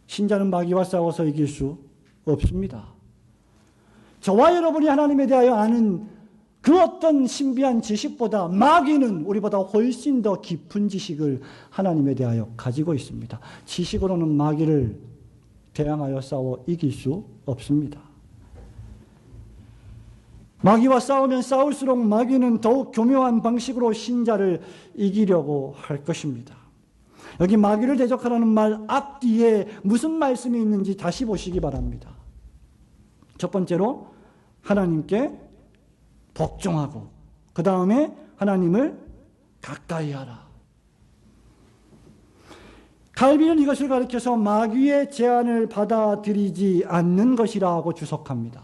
신자는 마귀와 싸워서 이길 수 없습니다. 저와 여러분이 하나님에 대하여 아는 그 어떤 신비한 지식보다 마귀는 우리보다 훨씬 더 깊은 지식을 하나님에 대하여 가지고 있습니다. 지식으로는 마귀를 대항하여 싸워 이길 수 없습니다. 마귀와 싸우면 싸울수록 마귀는 더욱 교묘한 방식으로 신자를 이기려고 할 것입니다. 여기 마귀를 대적하라는 말 앞뒤에 무슨 말씀이 있는지 다시 보시기 바랍니다. 첫 번째로 하나님께 복종하고 그 다음에 하나님을 가까이 하라. 칼빈은 이것을 가리켜서 마귀의 제안을 받아들이지 않는 것이라고 주석합니다.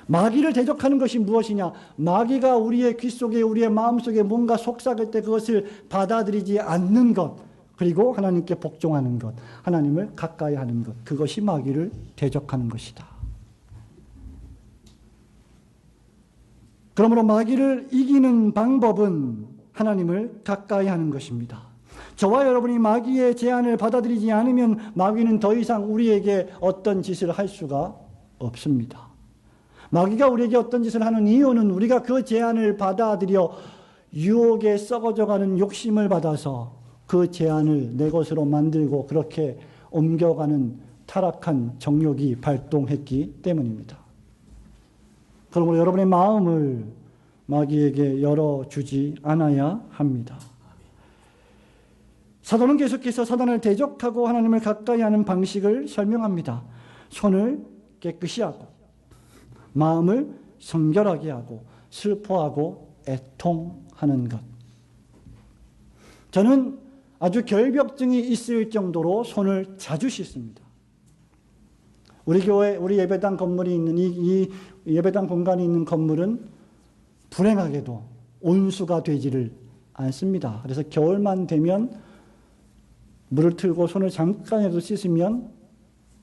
마귀를 대적하는 것이 무엇이냐? 마귀가 우리의 귀 속에 우리의 마음 속에 뭔가 속삭일 때 그것을 받아들이지 않는 것, 그리고 하나님께 복종하는 것, 하나님을 가까이 하는 것, 그것이 마귀를 대적하는 것이다. 그러므로 마귀를 이기는 방법은 하나님을 가까이 하는 것입니다. 저와 여러분이 마귀의 제안을 받아들이지 않으면 마귀는 더 이상 우리에게 어떤 짓을 할 수가 없습니다. 마귀가 우리에게 어떤 짓을 하는 이유는 우리가 그 제안을 받아들여 유혹에 썩어져가는 욕심을 받아서 그 제안을 내 것으로 만들고 그렇게 옮겨가는 타락한 정욕이 발동했기 때문입니다. 그러므로 여러분의 마음을 마귀에게 열어주지 않아야 합니다. 사도는 계속해서 사단을 대적하고 하나님을 가까이 하는 방식을 설명합니다. 손을 깨끗이 하고 마음을 성결하게 하고 슬퍼하고 애통하는 것. 저는 아주 결벽증이 있을 정도로 손을 자주 씻습니다. 우리 교회, 우리 예배당 건물이 있는 이 예배당 공간이 있는 건물은 불행하게도 온수가 되지를 않습니다. 그래서 겨울만 되면 물을 틀고 손을 잠깐이라도 씻으면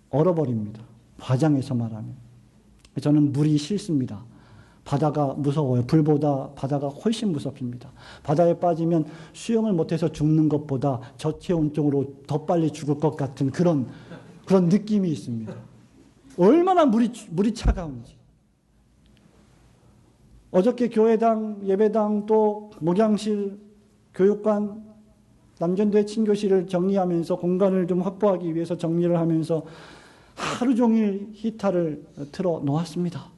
얼어버립니다. 화장해서 말하면. 저는 물이 싫습니다. 바다가 무서워요. 불보다 바다가 훨씬 무섭습니다. 바다에 빠지면 수영을 못해서 죽는 것보다 저체온증으로 더 빨리 죽을 것 같은 그런 느낌이 있습니다. 얼마나 물이 차가운지. 어저께 교회당, 예배당, 또 목양실, 교육관, 남전도의 친교실을 정리하면서 공간을 좀 확보하기 위해서 정리를 하면서 하루 종일 히터를 틀어 놓았습니다.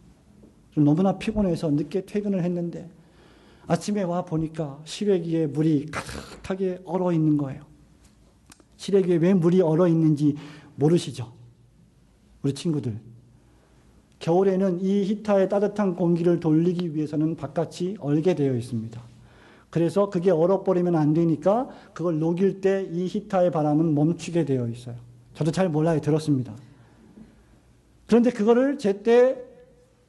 너무나 피곤해서 늦게 퇴근을 했는데 아침에 와 보니까 실외기에 물이 가득하게 얼어 있는 거예요. 실외기에 왜 물이 얼어 있는지 모르시죠? 우리 친구들. 겨울에는 이 히터의 따뜻한 공기를 돌리기 위해서는 바깥이 얼게 되어 있습니다. 그래서 그게 얼어버리면 안 되니까 그걸 녹일 때 이 히터의 바람은 멈추게 되어 있어요. 저도 잘 몰라요. 들었습니다. 그런데 그거를 제때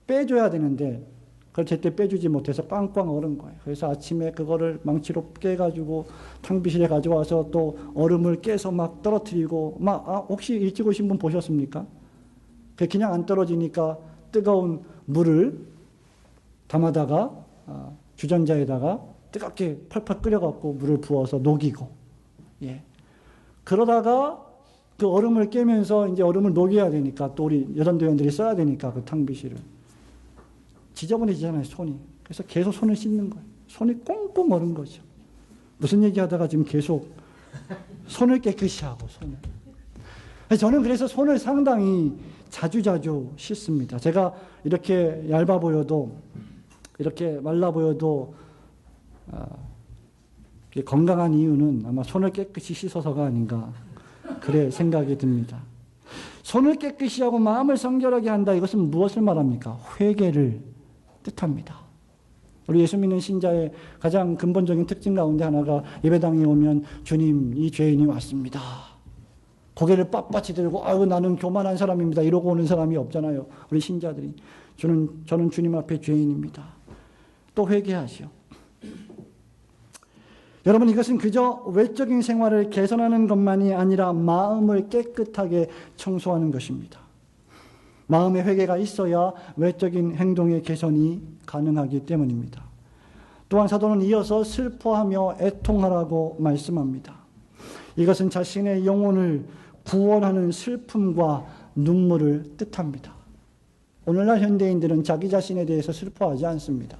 빼줘야 되는데 그걸 제때 빼주지 못해서 꽝꽝 얼은 거예요. 그래서 아침에 그거를 망치로 깨가지고 탕비실에 가져와서 또 얼음을 깨서 막 떨어뜨리고 혹시 일찍 오신 분 보셨습니까? 그냥 안 떨어지니까 뜨거운 물을 담아다가 주전자에다가 뜨겁게 펄펄 끓여갖고 물을 부어서 녹이고, 예. 그러다가 그 얼음을 깨면서 이제 얼음을 녹여야 되니까 또 우리 여전도원들이 써야 되니까 그 탕비실을 지저분해지잖아요, 손이. 그래서 계속 손을 씻는 거예요. 손이 꽁꽁 얼은 거죠. 무슨 얘기하다가 지금 계속 손을 깨끗이 하고 손을. 저는 그래서 손을 상당히 자주자주 씻습니다. 제가 이렇게 얇아 보여도 이렇게 말라 보여도 건강한 이유는 아마 손을 깨끗이 씻어서가 아닌가 그래 생각이 듭니다. 손을 깨끗이 하고 마음을 성결하게 한다. 이것은 무엇을 말합니까? 회개를 뜻합니다. 우리 예수 믿는 신자의 가장 근본적인 특징 가운데 하나가 예배당에 오면 주님, 이 죄인이 왔습니다. 고개를 빳빳이 들고 아유 나는 교만한 사람입니다. 이러고 오는 사람이 없잖아요. 우리 신자들이. 저는 주님 앞에 죄인입니다. 또 회개하시오. 여러분, 이것은 그저 외적인 생활을 개선하는 것만이 아니라 마음을 깨끗하게 청소하는 것입니다. 마음의 회개가 있어야 외적인 행동의 개선이 가능하기 때문입니다. 또한 사도는 이어서 슬퍼하며 애통하라고 말씀합니다. 이것은 자신의 영혼을 구원하는 슬픔과 눈물을 뜻합니다. 오늘날 현대인들은 자기 자신에 대해서 슬퍼하지 않습니다.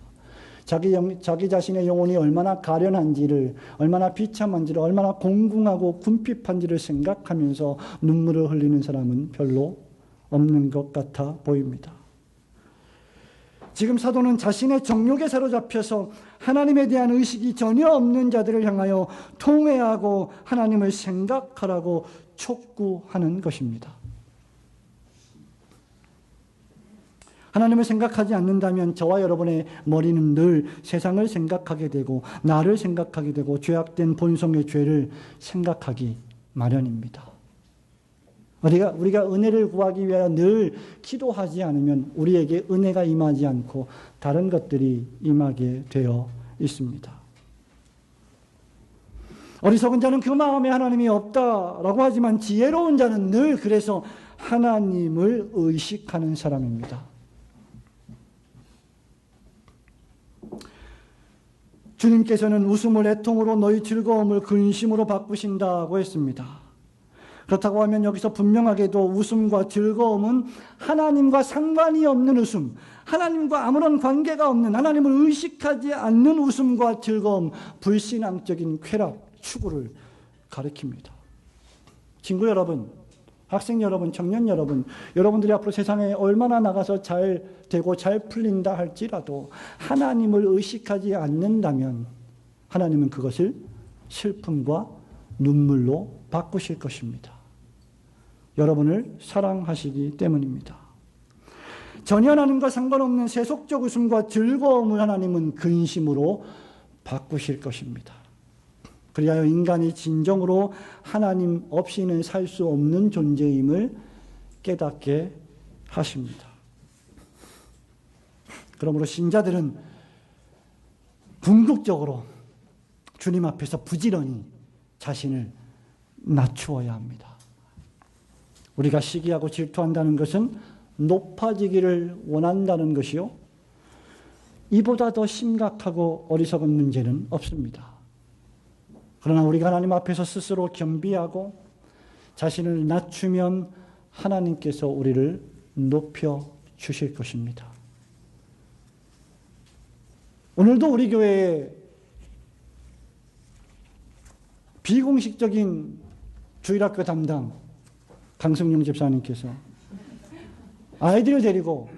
자기 자신의 영혼이 얼마나 가련한지를, 얼마나 비참한지를, 얼마나 공궁하고 궁핍한지를 생각하면서 눈물을 흘리는 사람은 별로 없는 것 같아 보입니다. 지금 사도는 자신의 정욕에 사로잡혀서 하나님에 대한 의식이 전혀 없는 자들을 향하여 통회하고 하나님을 생각하라고 촉구하는 것입니다. 하나님을 생각하지 않는다면 저와 여러분의 머리는 늘 세상을 생각하게 되고 나를 생각하게 되고 죄악된 본성의 죄를 생각하기 마련입니다. 우리가 은혜를 구하기 위하여 늘 기도하지 않으면 우리에게 은혜가 임하지 않고 다른 것들이 임하게 되어 있습니다. 어리석은 자는 그 마음에 하나님이 없다라고 하지만 지혜로운 자는 늘 그래서 하나님을 의식하는 사람입니다. 주님께서는 웃음을 애통으로 너희 즐거움을 근심으로 바꾸신다고 했습니다. 그렇다고 하면 여기서 분명하게도 웃음과 즐거움은 하나님과 상관이 없는 웃음, 하나님과 아무런 관계가 없는, 하나님을 의식하지 않는 웃음과 즐거움, 불신앙적인 쾌락, 추구를 가리킵니다. 친구 여러분, 학생 여러분, 청년 여러분, 여러분들이 앞으로 세상에 얼마나 나가서 잘 되고 잘 풀린다 할지라도 하나님을 의식하지 않는다면 하나님은 그것을 슬픔과 눈물로 바꾸실 것입니다. 여러분을 사랑하시기 때문입니다. 전혀 하나님과 상관없는 세속적 웃음과 즐거움을 하나님은 근심으로 바꾸실 것입니다. 그리하여 인간이 진정으로 하나님 없이는 살 수 없는 존재임을 깨닫게 하십니다. 그러므로 신자들은 궁극적으로 주님 앞에서 부지런히 자신을 낮추어야 합니다. 우리가 시기하고 질투한다는 것은 높아지기를 원한다는 것이요, 이보다 더 심각하고 어리석은 문제는 없습니다. 그러나 우리가 하나님 앞에서 스스로 겸비하고 자신을 낮추면 하나님께서 우리를 높여 주실 것입니다. 오늘도 우리 교회에 비공식적인 주일학교 담당 강승용 집사님께서 아이들을 데리고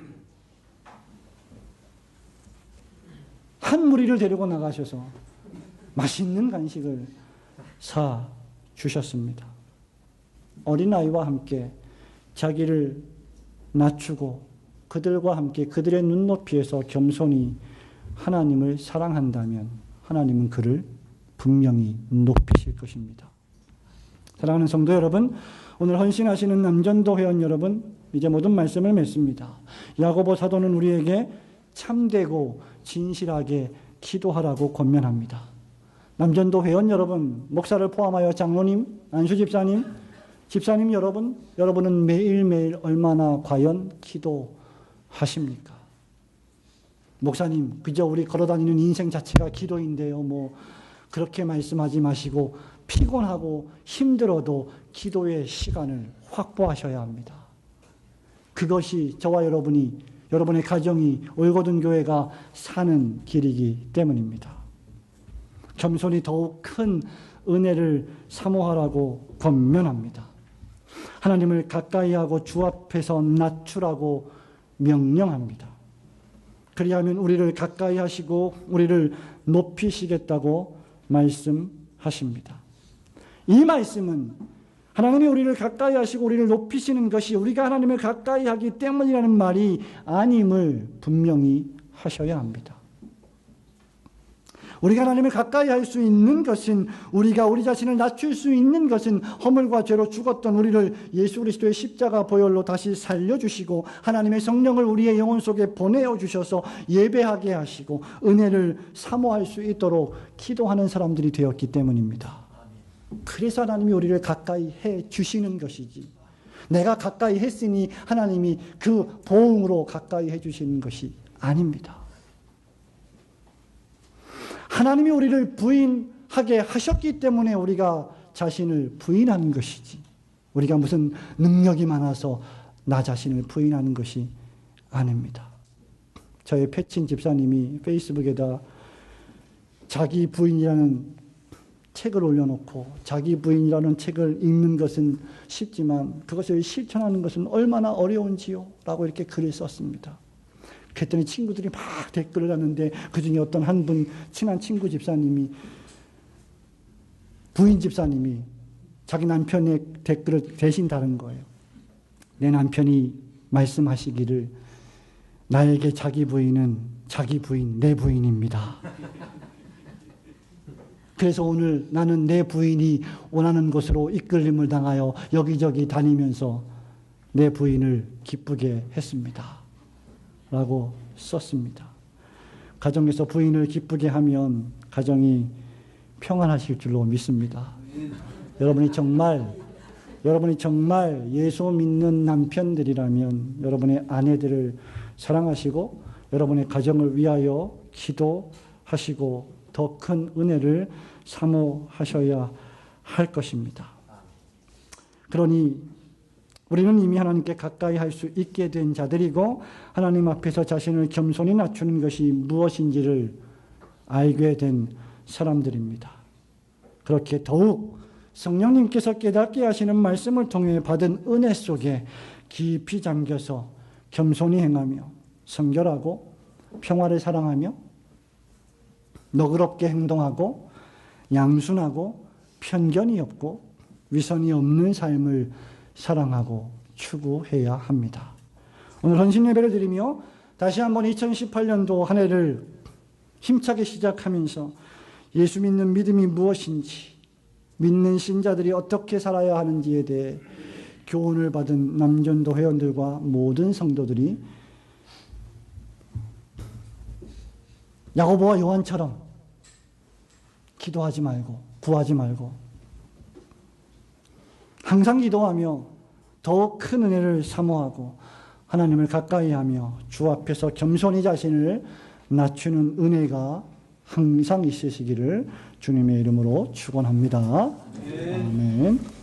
한 무리를 데리고 나가셔서 맛있는 간식을 사 주셨습니다. 어린아이와 함께 자기를 낮추고 그들과 함께 그들의 눈높이에서 겸손히 하나님을 사랑한다면 하나님은 그를 분명히 높이실 것입니다. 사랑하는 성도 여러분, 오늘 헌신하시는 남전도 회원 여러분, 이제 모든 말씀을 맺습니다. 야고보 사도는 우리에게 참되고 진실하게 기도하라고 권면합니다. 남전도 회원 여러분, 목사를 포함하여 장로님, 안수 집사님, 집사님 여러분, 여러분은 매일매일 얼마나 과연 기도하십니까? 목사님, 그저 우리 걸어다니는 인생 자체가 기도인데요. 그렇게 말씀하지 마시고 피곤하고 힘들어도 기도의 시간을 확보하셔야 합니다. 그것이 저와 여러분의 가정이 올고든 교회가 사는 길이기 때문입니다. 겸손히 더욱 큰 은혜를 사모하라고 권면합니다. 하나님을 가까이 하고 주 앞에서 낮추라고 명령합니다. 그리하면 우리를 가까이 하시고 우리를 높이시겠다고 말씀하십니다. 이 말씀은 하나님이 우리를 가까이 하시고 우리를 높이시는 것이 우리가 하나님을 가까이 하기 때문이라는 말이 아님을 분명히 하셔야 합니다. 우리가 하나님을 가까이 할 수 있는 것은, 우리가 우리 자신을 낮출 수 있는 것은 허물과 죄로 죽었던 우리를 예수 그리스도의 십자가 보혈로 다시 살려주시고 하나님의 성령을 우리의 영혼 속에 보내어 주셔서 예배하게 하시고 은혜를 사모할 수 있도록 기도하는 사람들이 되었기 때문입니다. 그래서 하나님이 우리를 가까이 해 주시는 것이지, 내가 가까이 했으니 하나님이 그 보응으로 가까이 해 주시는 것이 아닙니다. 하나님이 우리를 부인하게 하셨기 때문에 우리가 자신을 부인하는 것이지, 우리가 무슨 능력이 많아서 나 자신을 부인하는 것이 아닙니다. 저의 패친 집사님이 페이스북에다 자기 부인이라는 책을 올려놓고, 자기 부인이라는 책을 읽는 것은 쉽지만 그것을 실천하는 것은 얼마나 어려운지요? 라고 이렇게 글을 썼습니다. 그랬더니 친구들이 막 댓글을 하는데, 그 중에 어떤 한 분, 친한 친구 집사님이, 부인 집사님이 자기 남편의 댓글을 대신 다른 거예요. 내 남편이 말씀하시기를 나에게 자기 부인은 자기 부인, 내 부인입니다. 그래서 오늘 나는 내 부인이 원하는 곳으로 이끌림을 당하여 여기저기 다니면서 내 부인을 기쁘게 했습니다. 라고 썼습니다. 가정에서 부인을 기쁘게 하면 가정이 평안하실 줄로 믿습니다. 여러분이 정말 예수 믿는 남편들이라면 여러분의 아내들을 사랑하시고 여러분의 가정을 위하여 기도하시고 더 큰 은혜를 사모하셔야 할 것입니다. 그러니 우리는 이미 하나님께 가까이 할 수 있게 된 자들이고, 하나님 앞에서 자신을 겸손히 낮추는 것이 무엇인지를 알게 된 사람들입니다. 그렇게 더욱 성령님께서 깨닫게 하시는 말씀을 통해 받은 은혜 속에 깊이 잠겨서 겸손히 행하며 성결하고 평화를 사랑하며 너그럽게 행동하고 양순하고 편견이 없고 위선이 없는 삶을 사랑하고 추구해야 합니다. 오늘 헌신 예배를 드리며 다시 한번 2018년도 한 해를 힘차게 시작하면서 예수 믿는 믿음이 무엇인지, 믿는 신자들이 어떻게 살아야 하는지에 대해 교훈을 받은 남전도 회원들과 모든 성도들이 야고보와 요한처럼 기도하지 말고 구하지 말고 항상 기도하며 더욱 큰 은혜를 사모하고 하나님을 가까이 하며 주 앞에서 겸손히 자신을 낮추는 은혜가 항상 있으시기를 주님의 이름으로 축원합니다. 아멘.